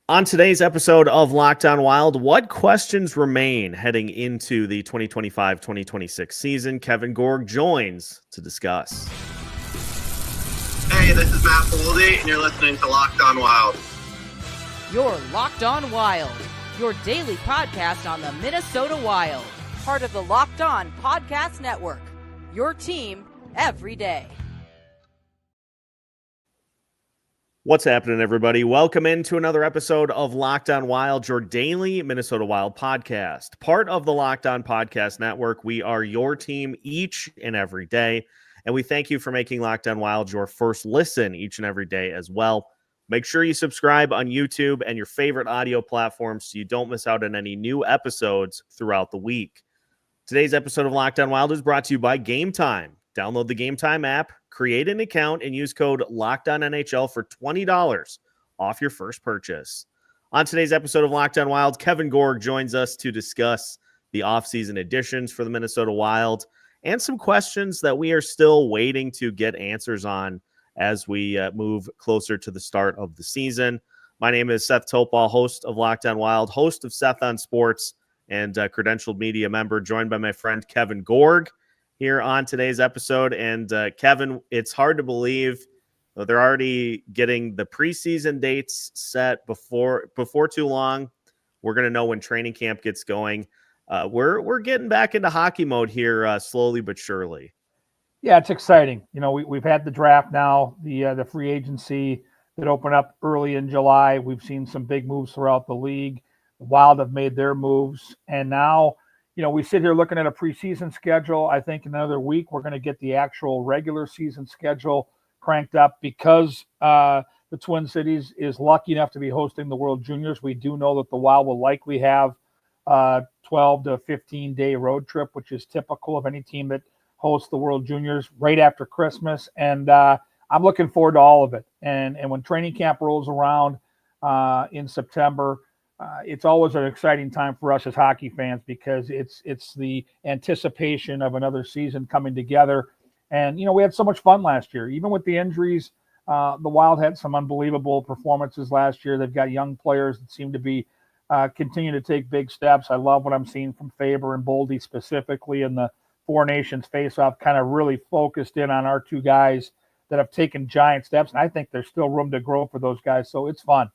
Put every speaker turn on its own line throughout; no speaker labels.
On today's episode of Locked On Wild, what questions remain heading into the 2025-2026 season? Kevin Gorg joins to discuss.
Hey, this is Matt Boldy, and you're listening to Locked On Wild.
You're Locked On Wild, your daily podcast on the Minnesota Wild. Part of the Locked On Podcast Network, your team every day.
What's happening, everybody? Welcome into another episode of Locked On Wild, your daily Minnesota Wild podcast. Part of the Locked On Podcast Network, we are your team each and every day, and we thank you for making Locked On Wild your first listen each and every day as well. Make sure you subscribe on YouTube and your favorite audio platforms so you don't miss out on any new episodes throughout the week. Today's episode of Locked On Wild is brought to you by Game Time. Download the Game Time app, create an account, and use code LOCKEDONNHL for $20 off your first purchase. On today's episode of Locked On Wild, Kevin Gorg joins us to discuss the offseason additions for the Minnesota Wild and some questions that we are still waiting to get answers on as we move closer to the start of the season. My name is Seth Toupal, host of Locked On Wild, host of Seth on Sports, and credentialed media member, joined by my friend Kevin Gorg here on today's episode. And Kevin, it's hard to believe they're already getting the preseason dates set before too long. We're going to know when training camp gets going. We're getting back into hockey mode here slowly but surely.
Yeah, it's exciting. You know, we've had the draft now, the free agency that opened up early in July. We've seen some big moves throughout the league. The Wild have made their moves, and now, you know, we sit here looking at a preseason schedule. I think in another week we're going to get the actual regular season schedule cranked up because the Twin Cities is lucky enough to be hosting the World Juniors. We do know that the Wild will likely have a 12 to 15-day road trip, which is typical of any team that hosts the World Juniors right after Christmas. And I'm looking forward to all of it. And when training camp rolls around in September, it's always an exciting time for us as hockey fans because it's the anticipation of another season coming together. And, you know, we had so much fun last year. Even with the injuries, the Wild had some unbelievable performances last year. They've got young players that seem to be continue to take big steps. I love what I'm seeing from Faber and Boldy specifically, and the Four Nations face-off kind of really focused in on our two guys that have taken giant steps. And I think there's still room to grow for those guys. So it's fun.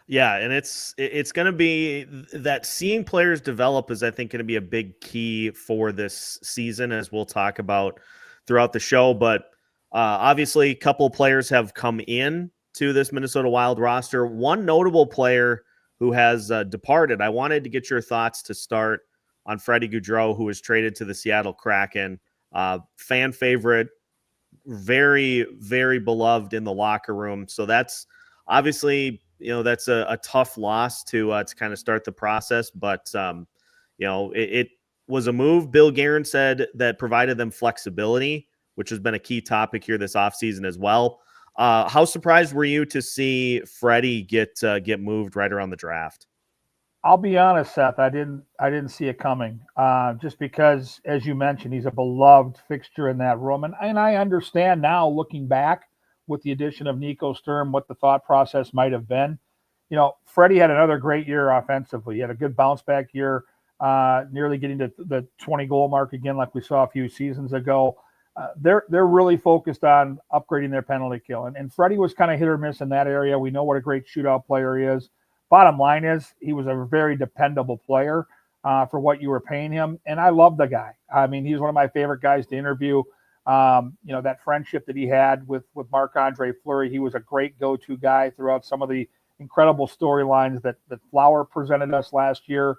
Yeah, and it's going to be that seeing players develop is, I think, going to be a big key for this season, as we'll talk about throughout the show. But obviously, a couple of players have come in to this Minnesota Wild roster. One notable player who has departed. I wanted to get your thoughts to start on Freddie Gaudreau, who was traded to the Seattle Kraken. Fan favorite, very, very beloved in the locker room. So that's obviously, you know, that's a tough loss to kind of start the process. But, you know, it was a move, Bill Guerin said, that provided them flexibility, which has been a key topic here this offseason as well. How surprised were you to see Freddie get moved right around the draft?
I'll be honest, Seth, I didn't see it coming, just because, as you mentioned, he's a beloved fixture in that room. And I understand now, looking back, with the addition of Nico Sturm, what the thought process might have been. You know, Freddie had another great year offensively. He had a good bounce back year, nearly getting to the 20-goal mark again, like we saw a few seasons ago. They're really focused on upgrading their penalty kill. And Freddie was kind of hit or miss in that area. We know what a great shootout player he is. Bottom line is he was a very dependable player for what you were paying him. And I love the guy. I mean, he's one of my favorite guys to interview. You know, that friendship that he had with Marc-Andre Fleury, he was a great go-to guy throughout some of the incredible storylines that Flower presented us last year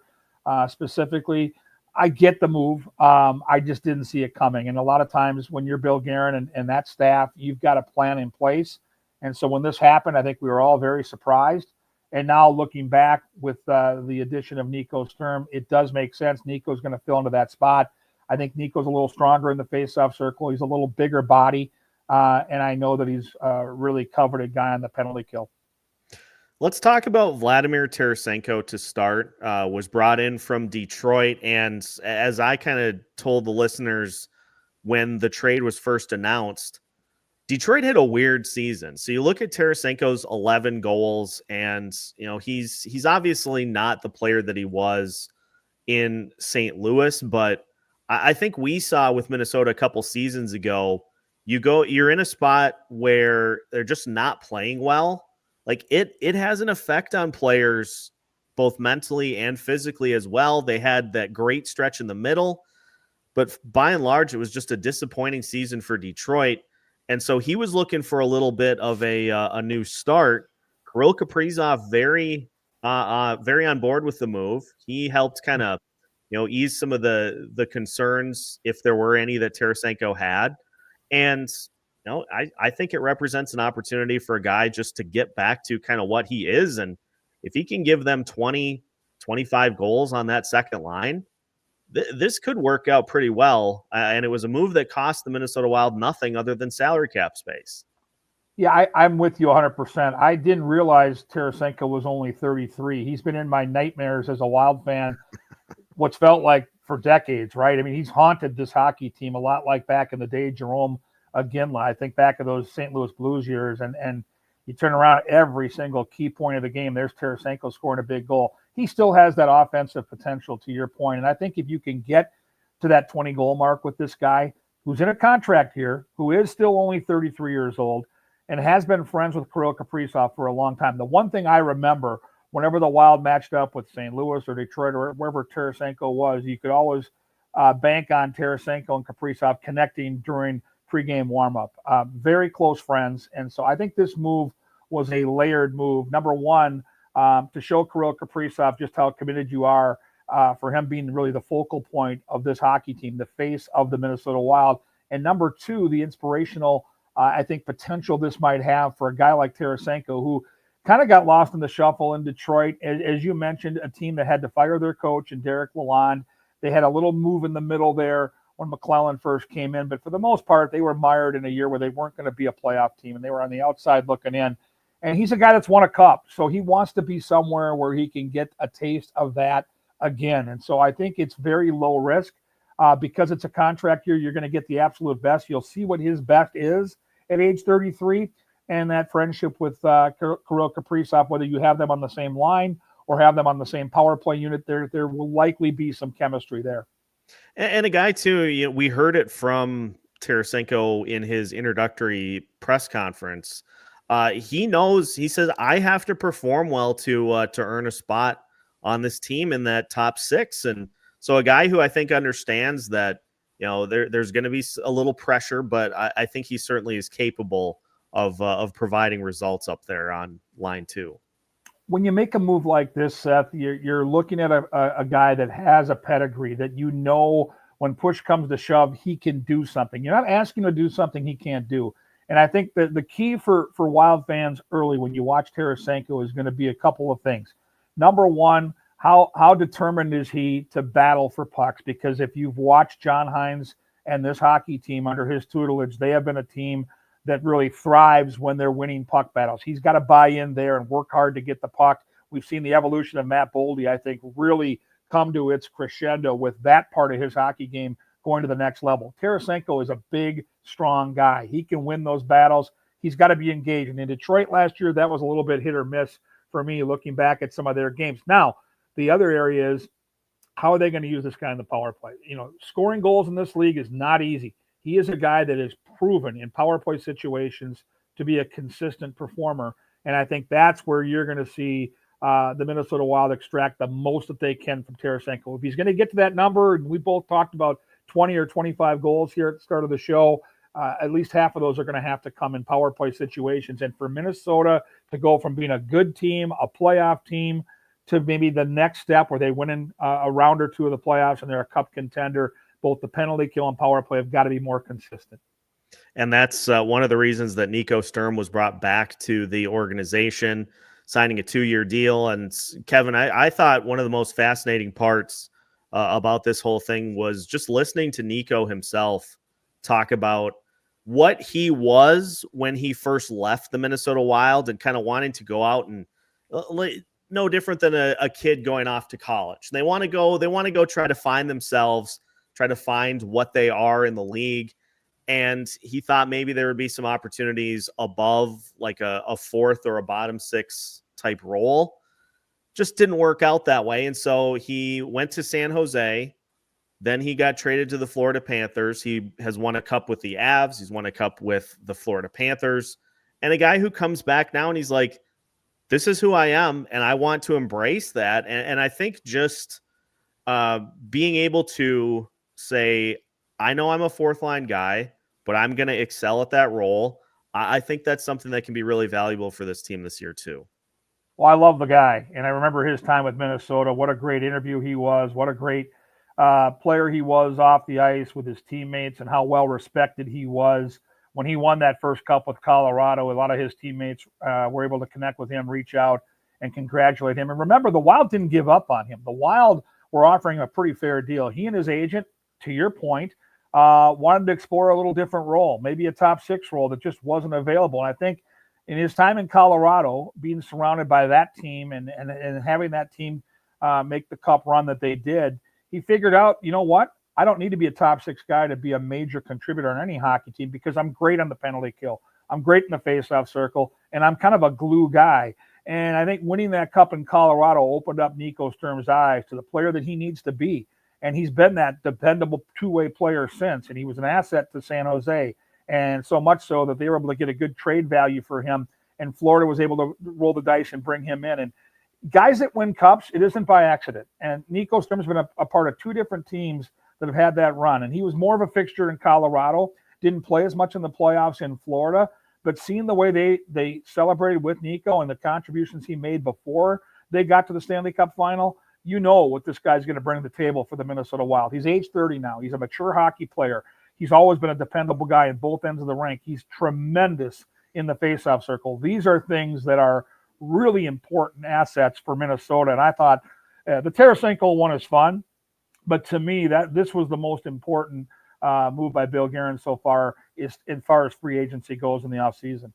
specifically. I get the move. I just didn't see it coming. And a lot of times when you're Bill Guerin and that staff, you've got a plan in place. And so when this happened, I think we were all very surprised. And now looking back with the addition of Nico Sturm, it does make sense. Nico's going to fill into that spot. I think Nico's a little stronger in the faceoff circle. He's a little bigger body. And I know that he's a really coveted guy on the penalty kill.
Let's talk about Vladimir Tarasenko to start. Was brought in from Detroit. And as I kind of told the listeners when the trade was first announced, Detroit had a weird season. So you look at Tarasenko's 11 goals, and he's obviously not the player that he was in St. Louis, but I think we saw with Minnesota a couple seasons ago, you're in a spot where they're just not playing well. Like it has an effect on players both mentally and physically as well. They had that great stretch in the middle, but by and large, it was just a disappointing season for Detroit. And so he was looking for a little bit of a new start. Kirill Kaprizov very on board with the move. He helped kind of ease some of the concerns, if there were any, that Tarasenko had. And I think it represents an opportunity for a guy just to get back to kind of what he is. And if he can give them 20, 25 goals on that second line, this could work out pretty well. And it was a move that cost the Minnesota Wild nothing other than salary cap space.
Yeah, I'm with you 100%. I didn't realize Tarasenko was only 33. He's been in my nightmares as a Wild fan, what's felt like for decades, right? I mean, he's haunted this hockey team a lot like back in the day, Jerome Ginla. I think back of those St. Louis Blues years, and you turn around every single key point of the game, there's Tarasenko scoring a big goal. He still has that offensive potential, to your point. And I think if you can get to that 20-goal mark with this guy who's in a contract here, who is still only 33 years old, and has been friends with Kirill Kaprizov for a long time. The one thing I remember, whenever the Wild matched up with St. Louis or Detroit or wherever Tarasenko was, you could always bank on Tarasenko and Kaprizov connecting during pregame warmup. Very close friends. And so I think this move was a layered move. Number one, to show Kirill Kaprizov just how committed you are, for him being really the focal point of this hockey team, the face of the Minnesota Wild. And number two, the inspirational, I think, potential this might have for a guy like Tarasenko, who kind of got lost in the shuffle in Detroit. As you mentioned, a team that had to fire their coach and Derek Lalonde. They had a little move in the middle there when McClellan first came in. But for the most part, they were mired in a year where they weren't going to be a playoff team, and they were on the outside looking in. And he's a guy that's won a cup, so he wants to be somewhere where he can get a taste of that again. And so I think it's very low risk because it's a contract year. You're going to get the absolute best. You'll see what his best is at age 33, and that friendship with Kirill Kaprizov, whether you have them on the same line or have them on the same power play unit, there will likely be some chemistry there.
And a guy, too, we heard it from Tarasenko in his introductory press conference. He knows, he says, I have to perform well to earn a spot on this team in that top six. And so a guy who I think understands that, there's going to be a little pressure, but I think he certainly is capable of providing results up there on line two.
When you make a move like this, Seth, you're looking at a guy that has a pedigree that when push comes to shove, he can do something. You're not asking him to do something he can't do. And I think that the key for Wild fans early when you watch Tarasenko is going to be a couple of things. Number one, how determined is he to battle for pucks? Because if you've watched John Hines and this hockey team under his tutelage, they have been a team that really thrives when they're winning puck battles. He's got to buy in there and work hard to get the puck. We've seen the evolution of Matt Boldy, I think, really come to its crescendo with that part of his hockey game going to the next level. Tarasenko is a big, strong guy. He can win those battles. He's got to be engaged. And in Detroit last year, that was a little bit hit or miss for me looking back at some of their games. Now, the other area is, how are they going to use this guy in the power play? Scoring goals in this league is not easy. He is a guy that is proven in power play situations to be a consistent performer. And I think that's where you're going to see the Minnesota Wild extract the most that they can from Tarasenko. If he's going to get to that number, and we both talked about 20 or 25 goals here at the start of the show, at least half of those are going to have to come in power play situations. And for Minnesota to go from being a good team, a playoff team, to maybe the next step where they win in a round or two of the playoffs and they're a cup contender, both the penalty kill and power play have got to be more consistent.
And that's one of the reasons that Nico Sturm was brought back to the organization, signing a 2-year deal. And Kevin, I thought one of the most fascinating parts about this whole thing was just listening to Nico himself talk about what he was when he first left the Minnesota Wild and kind of wanting to go out and no different than a kid going off to college. They want to go try to find themselves, try to find what they are in the league. And he thought maybe there would be some opportunities above like a fourth or a bottom six type role. Just didn't work out that way. And so he went to San Jose. Then he got traded to the Florida Panthers. He has won a cup with the Avs. He's won a cup with the Florida Panthers. And a guy who comes back now and he's like, this is who I am, and I want to embrace that. And I think just being able to say, I know I'm a fourth line guy, but I'm going to excel at that role. I think that's something that can be really valuable for this team this year too.
Well, I love the guy, and I remember his time with Minnesota. What a great interview he was. What a great player he was off the ice with his teammates, and how well respected he was. When he won that first cup with Colorado, a lot of his teammates were able to connect with him, reach out, and congratulate him. And remember, the Wild didn't give up on him. The Wild were offering a pretty fair deal. He and his agent, to your point, wanted to explore a little different role, maybe a top six role that just wasn't available. And I think in his time in Colorado, being surrounded by that team and having that team make the cup run that they did, he figured out, you know what? I don't need to be a top six guy to be a major contributor on any hockey team because I'm great on the penalty kill. I'm great in the faceoff circle, and I'm kind of a glue guy. And I think winning that cup in Colorado opened up Nico Sturm's eyes to the player that he needs to be. And he's been that dependable two-way player since, and he was an asset to San Jose. And so much so that they were able to get a good trade value for him, and Florida was able to roll the dice and bring him in. And guys that win cups, it isn't by accident. And Nico Sturm's been a part of two different teams that have had that run. And he was more of a fixture in Colorado, didn't play as much in the playoffs in Florida, but seeing the way they celebrated with Nico and the contributions he made before they got to the Stanley Cup final, you know what this guy's going to bring to the table for the Minnesota Wild. He's age 30 now. He's a mature hockey player. He's always been a dependable guy at both ends of the rink. He's tremendous in the faceoff circle. These are things that are really important assets for Minnesota. And I thought the Tarasenko one is fun, but to me, this was the most important move by Bill Guerin so far, as far as free agency goes in the offseason.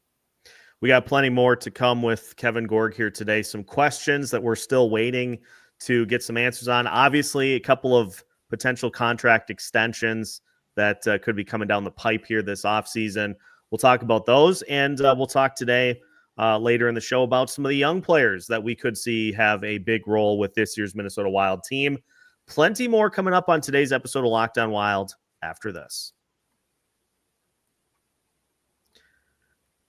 We got plenty more to come with Kevin Gorg here today. Some questions that we're still waiting to get some answers on. Obviously, a couple of potential contract extensions that could be coming down the pipe here this offseason. We'll talk about those, and we'll talk today later in the show about some of the young players that we could see have a big role with this year's Minnesota Wild team. Plenty more coming up on today's episode of Locked On Wild after this.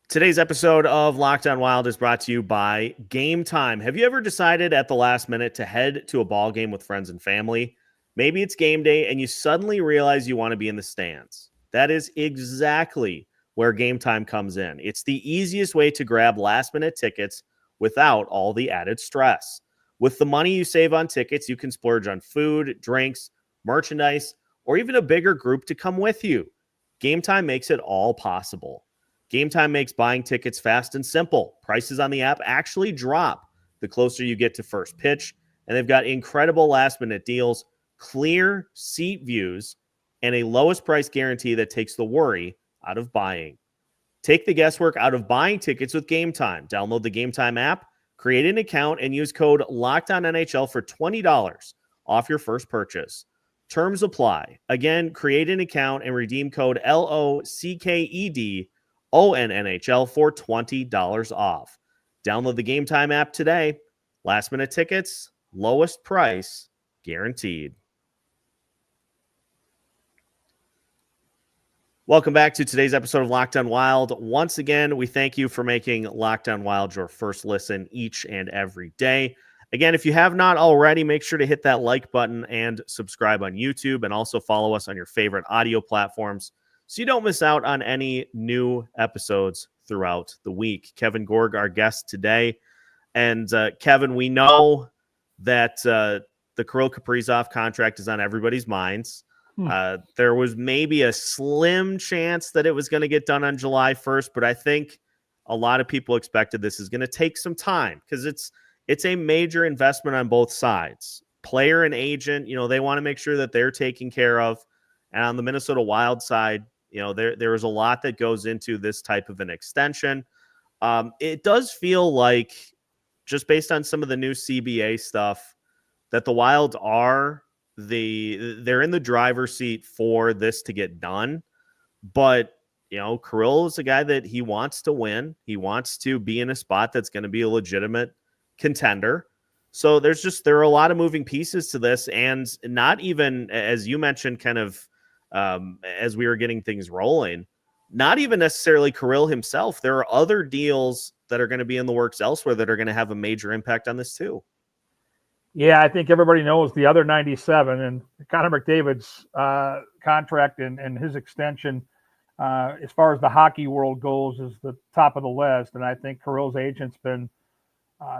Today's episode of Locked On Wild is brought to you by Game Time. Have you ever decided at the last minute to head to a ball game with friends and family? Maybe it's game day and you suddenly realize you want to be in the stands. That is exactly where Game Time comes in. It's the easiest way to grab last-minute tickets without all the added stress. With the money you save on tickets, you can splurge on food, drinks, merchandise, or even a bigger group to come with you. Game Time makes it all possible. Game Time makes buying tickets fast and simple. Prices on the app actually drop the closer you get to first pitch, and they've got incredible last-minute deals, clear seat views, and a lowest price guarantee that takes the worry out of buying. Take the guesswork out of buying tickets with Game Time. Download the Game Time app, create an account, and use code LOCKEDONNHL for $20 off your first purchase. Terms apply. Again, create an account and redeem code LOCKEDONNHL for $20 off. Download the Game Time app today. Last minute tickets, lowest price guaranteed. Welcome back to today's episode of Locked On Wild. Once again, we thank you for making Locked On Wild your first listen each and every day. Again, if you have not already, make sure to hit that like button and subscribe on YouTube, and also follow us on your favorite audio platforms so you don't miss out on any new episodes throughout the week. Kevin Gorg, our guest today. And Kevin, we know that the Kirill Kaprizov contract is on everybody's minds. There was maybe a slim chance that it was going to get done on July 1st, but I think a lot of people expected this is going to take some time because it's a major investment on both sides. Player and agent, they want to make sure that they're taken care of. And on the Minnesota Wild side, there is a lot that goes into this type of an extension. It does feel like, just based on some of the new CBA stuff, that the Wild they're in the driver's seat for this to get done. But, Kirill is a guy that he wants to win. He wants to be in a spot that's going to be a legitimate contender. So there are a lot of moving pieces to this, and not even, as you mentioned, kind of as we were getting things rolling, not even necessarily Kirill himself. There are other deals that are going to be in the works elsewhere that are going to have a major impact on this too.
Yeah, I think everybody knows the other 97 and Connor McDavid's contract and his extension, as far as the hockey world goes, is the top of the list. And I think Kirill's agent's been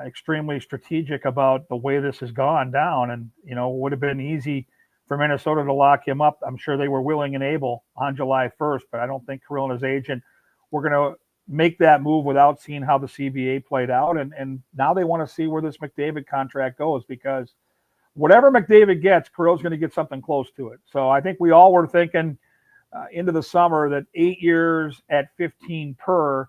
extremely strategic about the way this has gone down. And, it would have been easy for Minnesota to lock him up. I'm sure they were willing and able on July 1st, but I don't think Kirill and his agent were going to make that move without seeing how the CBA played out. And now they want to see where this McDavid contract goes, because whatever McDavid gets, Kirill's going to get something close to it. So I think we all were thinking into the summer that 8 years at 15 per,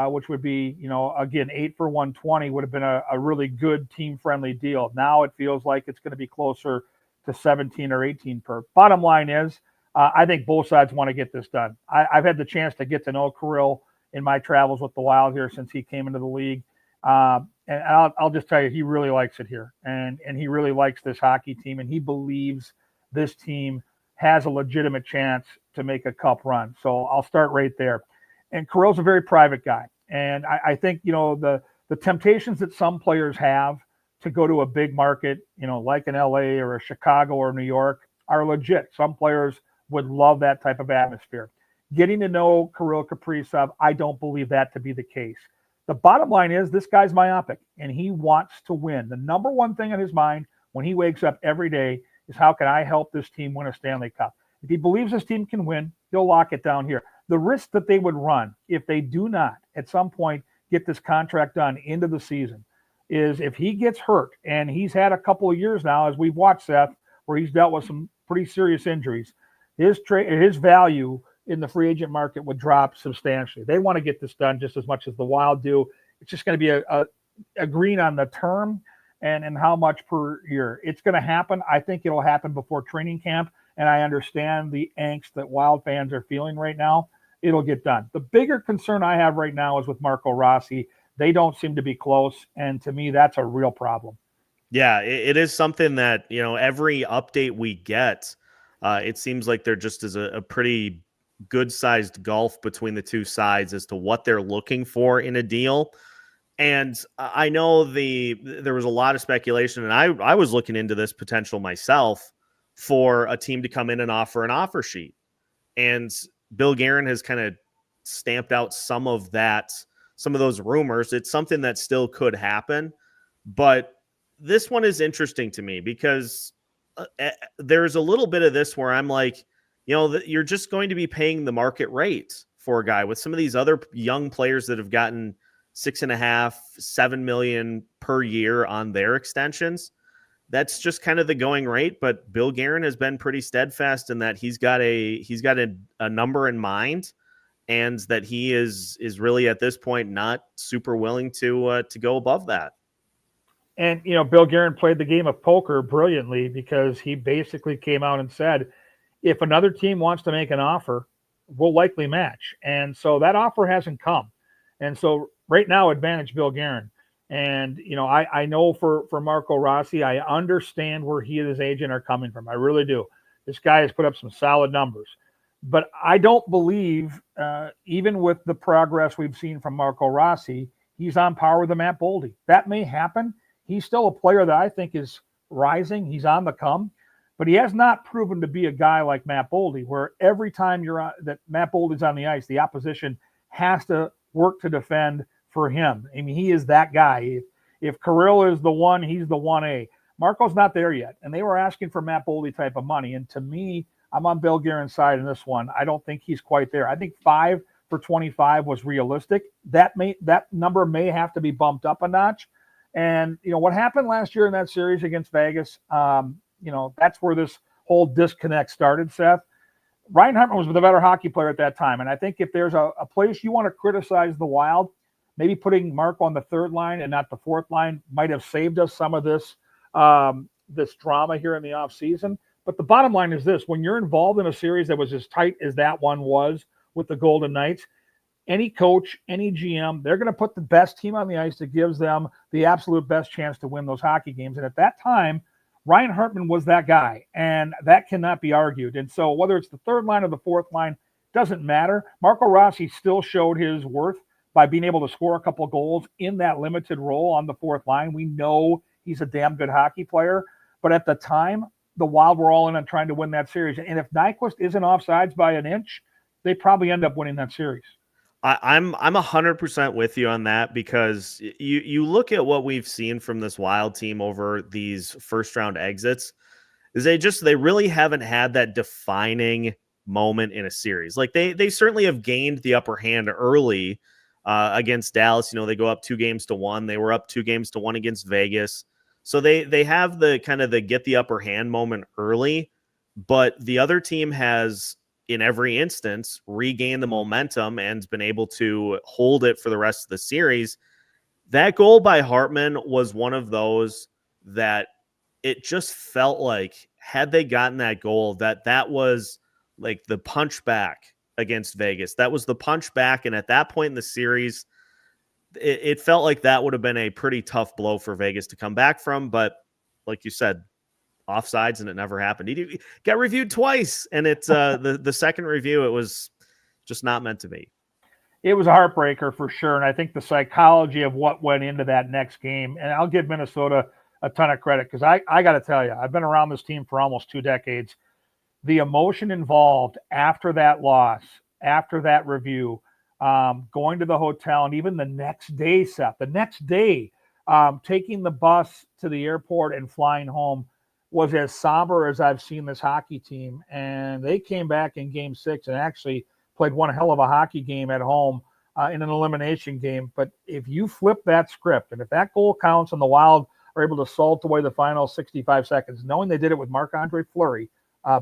which would be, again, 8 for 120 would have been a really good team-friendly deal. Now it feels like it's going to be closer to 17 or 18 per. Bottom line is, I think both sides want to get this done. I've had the chance to get to know Kirill in my travels with the Wild here since he came into the league. And I'll just tell you, he really likes it here. And he really likes this hockey team, and he believes this team has a legitimate chance to make a cup run. So I'll start right there. And Kirill's a very private guy. And I think, the temptations that some players have to go to a big market, like in LA or a Chicago or New York, are legit. Some players would love that type of atmosphere. Getting to know Kirill Kaprizov, I don't believe that to be the case. The bottom line is this guy's myopic, and he wants to win. The number one thing on his mind when he wakes up every day is, how can I help this team win a Stanley Cup? If he believes this team can win, he'll lock it down here. The risk that they would run if they do not at some point get this contract done into the season is, if he gets hurt, and he's had a couple of years now, as we've watched, Seth, where he's dealt with some pretty serious injuries, his value in the free agent market would drop substantially. They want to get this done just as much as the Wild do. It's just going to be agreeing on the term and how much per year. It's going to happen. I think it'll happen before training camp, and I understand the angst that Wild fans are feeling right now. It'll get done. The bigger concern I have right now is with Marco Rossi. They don't seem to be close, and to me, that's a real problem.
Yeah, it is something that, every update we get, it seems like there just is a pretty good-sized gulf between the two sides as to what they're looking for in a deal. And I know there was a lot of speculation, and I was looking into this potential myself for a team to come in and offer an offer sheet. And Bill Guerin has kind of stamped out some of those rumors. It's something that still could happen, but this one is interesting to me because there's a little bit of this where I'm like, you're just going to be paying the market rate for a guy with some of these other young players that have gotten $6.5, $7 million per year on their extensions. That's just kind of the going rate. But Bill Guerin has been pretty steadfast in that he's got a number in mind, and that he is really at this point not super willing to go above that.
And, Bill Guerin played the game of poker brilliantly, because he basically came out and said, if another team wants to make an offer, we'll likely match. And so that offer hasn't come. And so right now, advantage Bill Guerin. And, I know for Marco Rossi, I understand where he and his agent are coming from. I really do. This guy has put up some solid numbers. But I don't believe, even with the progress we've seen from Marco Rossi, he's on par with the Matt Boldy. That may happen. He's still a player that I think is rising. He's on the come. But he has not proven to be a guy like Matt Boldy, where every time that Matt Boldy's on the ice, the opposition has to work to defend for him. I mean, he is that guy. If Kirill is the one, he's the 1A. Marco's not there yet, and they were asking for Matt Boldy type of money. And to me, I'm on Bill Guerin's side in this one. I don't think he's quite there. I think 5 for 25 was realistic. That number may have to be bumped up a notch. And what happened last year in that series against Vegas, that's where this whole disconnect started, Seth. Ryan Hartman was the better hockey player at that time. And I think if there's a place you want to criticize the Wild, maybe putting Marco on the third line and not the fourth line might have saved us some of this drama here in the offseason. But the bottom line is this: when you're involved in a series that was as tight as that one was with the Golden Knights, any coach, any GM, they're going to put the best team on the ice that gives them the absolute best chance to win those hockey games. And at that time, Ryan Hartman was that guy, and that cannot be argued. And so whether it's the third line or the fourth line, doesn't matter. Marco Rossi still showed his worth by being able to score a couple goals in that limited role on the fourth line. We know he's a damn good hockey player, but at the time, the Wild were all in on trying to win that series. And if Nyquist isn't offsides by an inch, they probably end up winning that series.
I'm 100% with you on that, because you look at what we've seen from this Wild team over these first round exits, is they really haven't had that defining moment in a series. Like they certainly have gained the upper hand early against Dallas. They go up 2-1. They were up 2-1 against Vegas. So they have the kind of the get the upper hand moment early, but the other team has, in every instance, regained the momentum and been able to hold it for the rest of the series. That goal by Hartman was one of those that it just felt like, had they gotten that goal, that was like the punch back against Vegas. That was the punch back. And at that point in the series, it felt like that would have been a pretty tough blow for Vegas to come back from. But like you said, offsides, and it never happened. He got reviewed twice, and it's the second review, it was just not meant to be.
It was a heartbreaker for sure. And I think the psychology of what went into that next game, and I'll give Minnesota a ton of credit, because I got to tell you, I've been around this team for almost 2 decades. The emotion involved after that loss, after that review, going to the hotel, and even the next day, Seth, taking the bus to the airport and flying home, was as somber as I've seen this hockey team. And they came back in game 6 and actually played one hell of a hockey game at home in an elimination game. But if you flip that script, and if that goal counts and the Wild are able to salt away the final 65 seconds, knowing they did it with Marc-Andre Fleury,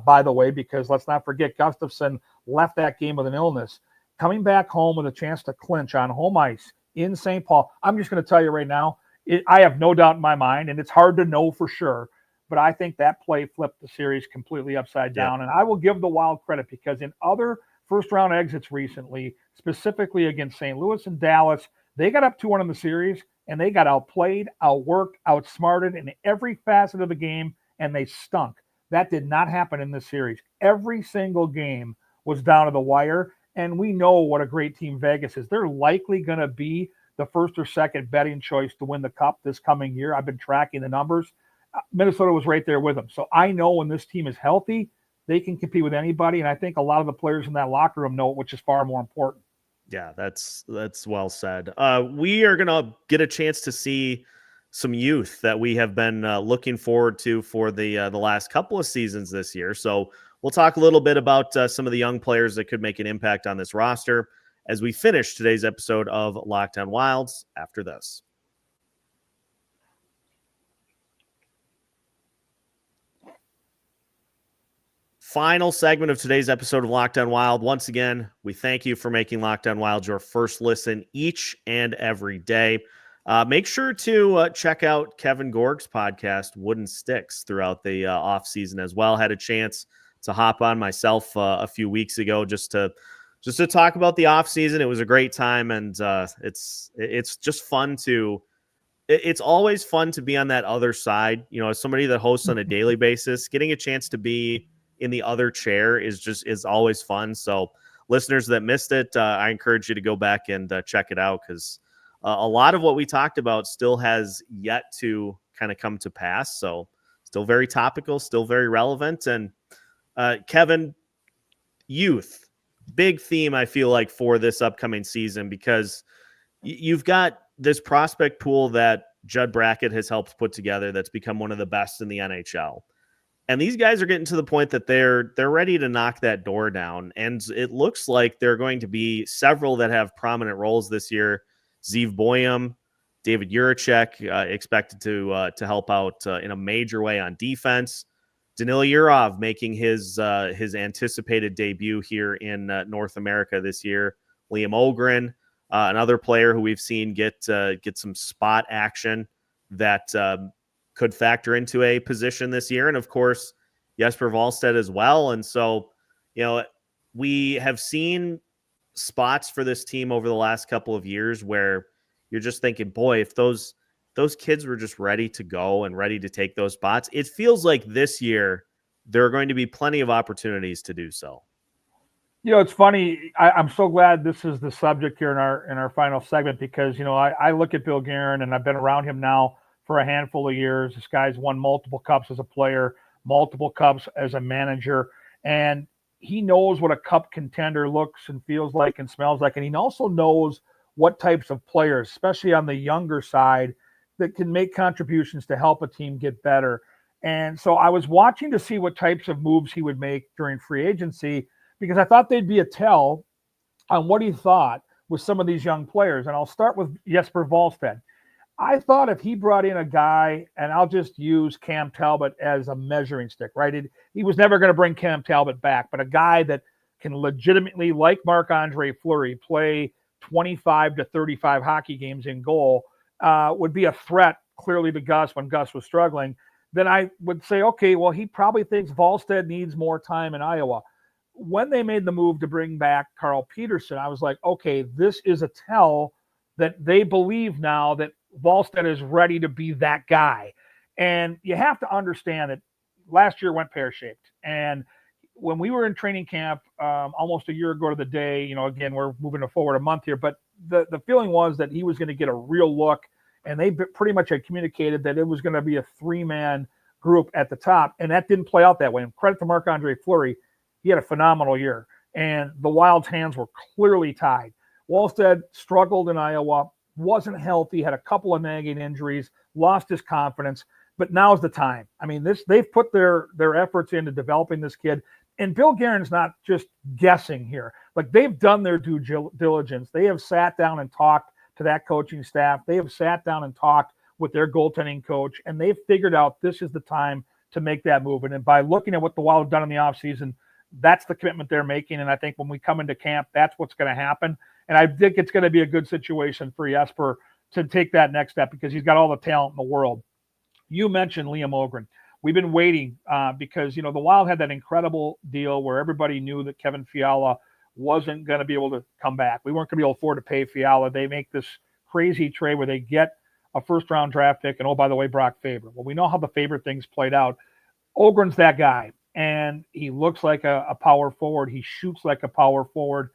by the way, because let's not forget Gustafsson left that game with an illness, coming back home with a chance to clinch on home ice in St. Paul. I'm just going to tell you right now, I have no doubt in my mind, and it's hard to know for sure, but I think that play flipped the series completely upside down. And I will give the Wild credit, because in other first-round exits recently, specifically against St. Louis and Dallas, they got up 2-1 in the series, and they got outplayed, outworked, outsmarted in every facet of the game, and they stunk. That did not happen in this series. Every single game was down to the wire, and we know what a great team Vegas is. They're likely going to be the first or second betting choice to win the Cup this coming year. I've been tracking the numbers. Minnesota was right there with them. So I know when this team is healthy, they can compete with anybody, and I think a lot of the players in that locker room know it, which is far more important.
Yeah, that's well said. We are going to get a chance to see some youth that we have been looking forward to for the last couple of seasons this year. So we'll talk a little bit about some of the young players that could make an impact on this roster as we finish today's episode of Locked On Wilds after this. Final segment of today's episode of Locked On Wild. Once again, we thank you for making Locked On Wild your first listen each and every day. Make sure to check out Kevin Gorg's podcast, Wooden Sticks, throughout the offseason as well. Had a chance to hop on myself a few weeks ago just to talk about the offseason. It was a great time, and it's just fun to – it's always fun to be on that other side. As somebody that hosts on a daily basis, getting a chance to be in the other chair is always fun. So listeners that missed it, I encourage you to go back and check it out, because a lot of what we talked about still has yet to kind of come to pass. So still very topical, still very relevant. And Kevin, youth, big theme, I feel like, for this upcoming season, because you've got this prospect pool that Judd Brackett has helped put together that's become one of the best in the NHL. And these guys are getting to the point that they're ready to knock that door down. And it looks like there are going to be several that have prominent roles this year. Zeev Buium, David Juracek, expected to help out in a major way on defense. Danil Yurov making his anticipated debut here in North America this year. Liam Ohgren, another player who we've seen get some spot action that could factor into a position this year. And of course, Jesper Wallstedt as well. And so, we have seen spots for this team over the last couple of years where you're just thinking, boy, if those kids were just ready to go and ready to take those spots, it feels like this year there are going to be plenty of opportunities to do so.
It's funny. I'm so glad this is the subject here in our final segment because, I look at Bill Guerin and I've been around him now for a handful of years. This guy's won multiple cups as a player, multiple cups as a manager, and he knows what a cup contender looks and feels like and smells like. And he also knows what types of players, especially on the younger side, that can make contributions to help a team get better. And so I was watching to see what types of moves he would make during free agency because I thought they'd be a tell on what he thought with some of these young players. And I'll start with Jesper Wallstedt. I thought if he brought in a guy, and I'll just use Cam Talbot as a measuring stick, right? He was never going to bring Cam Talbot back, but a guy that can legitimately, like Marc-Andre Fleury, play 25 to 35 hockey games in goal, would be a threat clearly to Gus when Gus was struggling. Then I would say, okay, well, he probably thinks Wallstedt needs more time in Iowa. When they made the move to bring back Carl Peterson, I was like, okay, this is a tell that they believe now that Wallstedt is ready to be that guy. And you have to understand that last year went pear-shaped. And when we were in training camp almost a year ago to the day, again, we're moving forward a month here, but the feeling was that he was going to get a real look. And they pretty much had communicated that it was going to be a 3-man group at the top. And that didn't play out that way. And credit to Marc-Andre Fleury, he had a phenomenal year. And the Wild's hands were clearly tied. Wallstedt struggled in Iowa, wasn't healthy, had a couple of nagging injuries, lost his confidence, but now's the time. I mean, they've put their efforts into developing this kid, and Bill Guerin's not just guessing here. Like, they've done their due diligence. They have sat down and talked to that coaching staff. They have sat down and talked with their goaltending coach, and they've figured out this is the time to make that move. And by looking at what the Wild have done in the offseason, that's the commitment they're making. And I think when we come into camp, that's what's going to happen. And I think it's going to be a good situation for Jesper to take that next step because he's got all the talent in the world. You mentioned Liam Ohgren. We've been waiting because, the Wild had that incredible deal where everybody knew that Kevin Fiala wasn't going to be able to come back. We weren't going to be able to afford to pay Fiala. They make this crazy trade where they get a first-round draft pick and, oh, by the way, Brock Faber. Well, we know how the Faber thing's played out. Ohgren's that guy, and he looks like a power forward. He shoots like a power forward.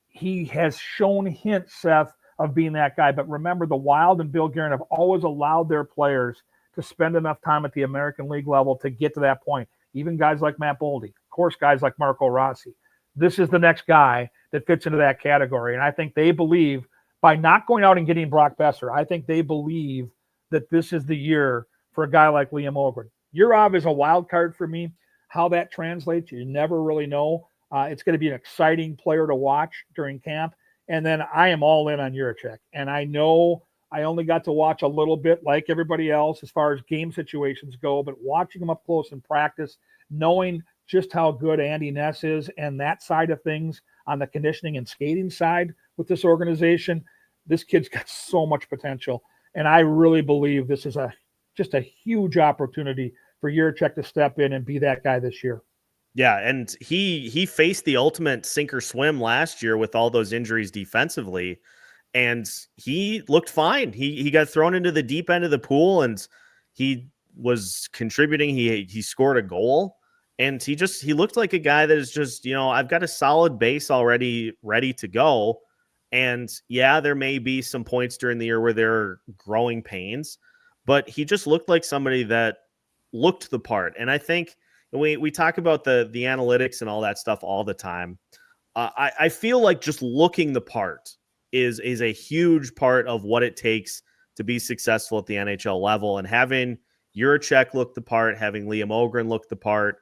He has shown hints, Seth, of being that guy. But remember, the Wild and Bill Guerin have always allowed their players to spend enough time at the American League level to get to that point. Even guys like Matt Boldy, of course, guys like Marco Rossi. This is the next guy that fits into that category. And I think they believe by not going out and getting Brock Besser, I think they believe that this is the year for a guy like Liam Ohgren. Yurov is a wild card for me. How that translates, you never really know. It's going to be an exciting player to watch during camp. And then I am all in on Jiricek. And I know I only got to watch a little bit like everybody else as far as game situations go, but watching him up close in practice, knowing just how good Andy Ness is and that side of things on the conditioning and skating side with this organization, this kid's got so much potential. And I really believe this is just a huge opportunity for Jiricek to step in and be that guy this year.
Yeah, and he faced the ultimate sink or swim last year with all those injuries defensively, and he looked fine. He got thrown into the deep end of the pool, and he was contributing. He scored a goal, and he looked like a guy that is just, I've got a solid base already ready to go. And yeah, there may be some points during the year where there are growing pains, but he just looked like somebody that looked the part. And I think we talk about the analytics and all that stuff all the time. I feel like just looking the part is a huge part of what it takes to be successful at the NHL level. And having Jiricek look the part, having Liam Ohgren look the part,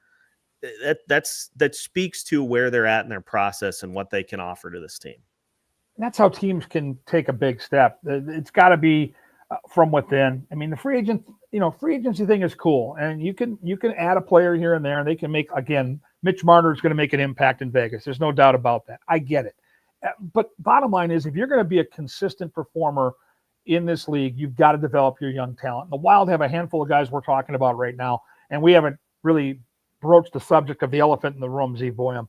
that speaks to where they're at in their process and what they can offer to this team.
That's how teams can take a big step. It's got to be from within. I mean, the free agency thing is cool, and you can add a player here and there, and they can make, again, Mitch Marner is going to make an impact in Vegas. There's no doubt about that. I get it. But bottom line is, if you're going to be a consistent performer in this league, you've got to develop your young talent. The Wild have a handful of guys we're talking about right now, and we haven't really broach the subject of the elephant in the room, Zeev Buium.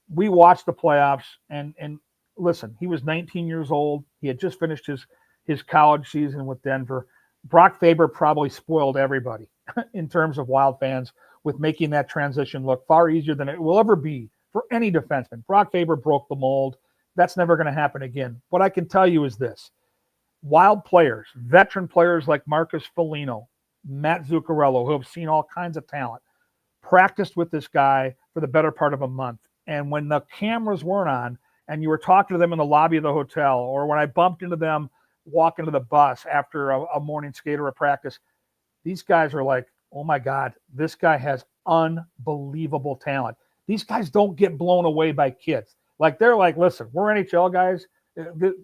We watched the playoffs, and listen, he was 19 years old. He had just finished his college season with Denver. Brock Faber probably spoiled everybody in terms of Wild fans with making that transition look far easier than it will ever be for any defenseman. Brock Faber broke the mold. That's never going to happen again. What I can tell you is this. Wild players, veteran players like Marcus Foligno, Matt Zuccarello, who have seen all kinds of talent, practiced with this guy for the better part of a month. And when the cameras weren't on and you were talking to them in the lobby of the hotel, or when I bumped into them walking to the bus after a morning skate or a practice, these guys are like, oh my God, this guy has unbelievable talent. These guys don't get blown away by kids. Like, they're like, listen, we're NHL guys.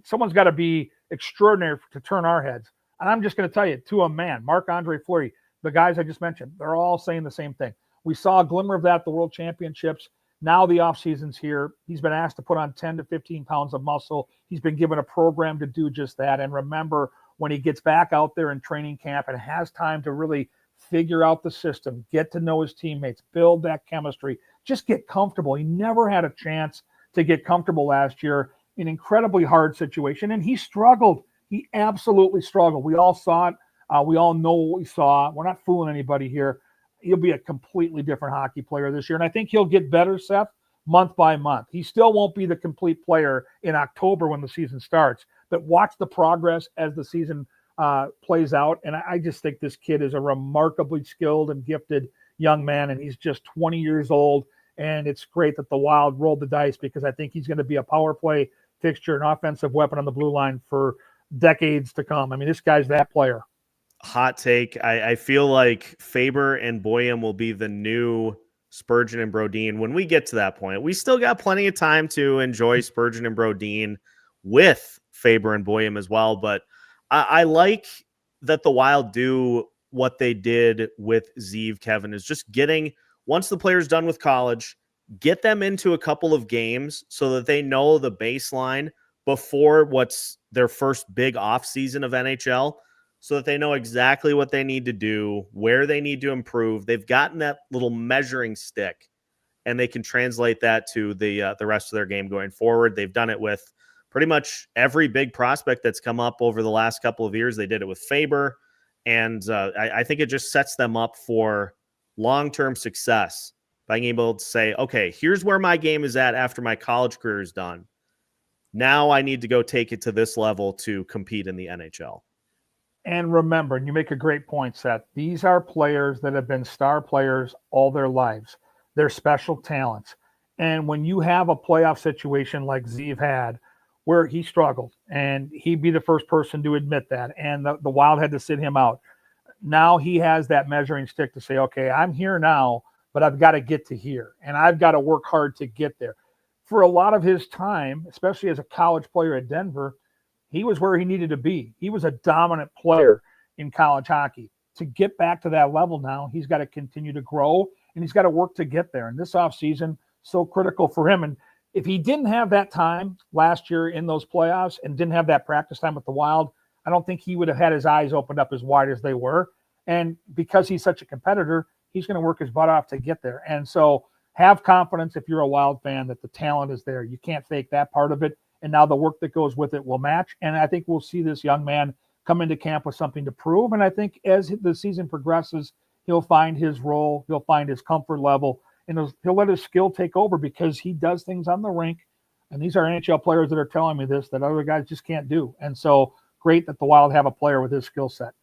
Someone's got to be extraordinary to turn our heads. And I'm just going to tell you, to a man, Marc-Andre Fleury, the guys I just mentioned, they're all saying the same thing. We saw a glimmer of that at the World Championships. Now the offseason's here. He's been asked to put on 10 to 15 pounds of muscle. He's been given a program to do just that. And remember, when he gets back out there in training camp and has time to really figure out the system, get to know his teammates, build that chemistry, just get comfortable. He never had a chance to get comfortable last year. An incredibly hard situation, and he struggled. He absolutely struggled. We all saw it. We all know what we saw. We're not fooling anybody here. He'll be a completely different hockey player this year, and I think he'll get better, Seth, month by month. He still won't be the complete player in October when the season starts, but watch the progress as the season plays out, and I just think this kid is a remarkably skilled and gifted young man, and he's just 20 years old, and it's great that the Wild rolled the dice because I think he's going to be a power play fixture, an offensive weapon on the blue line for decades to come. I mean, this guy's that player.
Hot take. I feel like Faber and Buium will be the new Spurgeon and Brodin when we get to that point. We still got plenty of time to enjoy Spurgeon and Brodin with Faber and Buium as well. But I like that the Wild do what they did with Zeev, Kevin, is just getting, once the player's done with college, get them into a couple of games so that they know the baseline before what's their first big offseason of NHL, so that they know exactly what they need to do, where they need to improve. They've gotten that little measuring stick, and they can translate that to the rest of their game going forward. They've done it with pretty much every big prospect that's come up over the last couple of years. They did it with Faber, and I think it just sets them up for long-term success by being able to say, okay, here's where my game is at after my college career is done. Now I need to go take it to this level to compete in the NHL.
And remember, and you make a great point, Seth, these are players that have been star players all their lives. They're special talents. And when you have a playoff situation like Zeev had, where he struggled, and he'd be the first person to admit that, and the Wild had to sit him out. Now he has that measuring stick to say, okay, I'm here now, but I've got to get to here, and I've got to work hard to get there. For a lot of his time, especially as a college player at Denver, he was where he needed to be. He was a dominant player in college hockey. To get back to that level now, he's got to continue to grow, and he's got to work to get there. And this offseason, so critical for him. And if he didn't have that time last year in those playoffs and didn't have that practice time with the Wild, I don't think he would have had his eyes opened up as wide as they were. And because he's such a competitor, he's going to work his butt off to get there. And so have confidence if you're a Wild fan that the talent is there. You can't fake that part of it. And now the work that goes with it will match. And I think we'll see this young man come into camp with something to prove. And I think as the season progresses, he'll find his role, he'll find his comfort level, and he'll let his skill take over because he does things on the rink. And these are NHL players that are telling me this, that other guys just can't do. And so great that the Wild have a player with his skill set.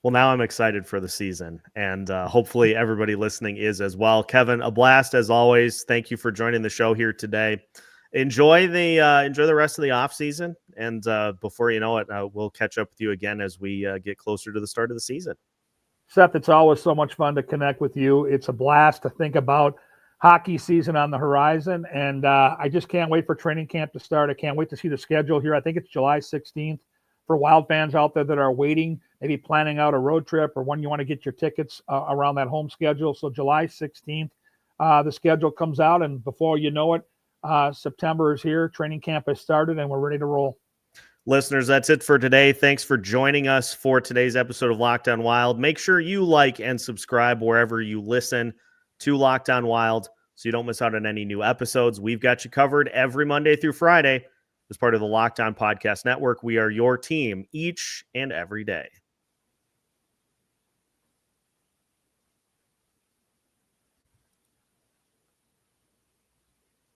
Well, now I'm excited for the season, and hopefully everybody listening is as well. Kevin, a blast as always. Thank you for joining the show here today. Enjoy the rest of the off season, and before you know it, we'll catch up with you again as we get closer to the start of the season.
Seth, it's always so much fun to connect with you. It's a blast to think about hockey season on the horizon, and I just can't wait for training camp to start. I can't wait to see the schedule here. I think it's July 16th for Wild fans out there that are waiting, maybe planning out a road trip or when you want to get your tickets around that home schedule. So July 16th, the schedule comes out, and before you know it, September is here. Training camp has started, and we're ready to roll.
Listeners, that's it for today. Thanks for joining us for today's episode of Locked On Wild. Make sure you like and subscribe wherever you listen to Locked On Wild so you don't miss out on any new episodes. We've got you covered every Monday through Friday as part of the Locked On Podcast Network. We are your team each and every day.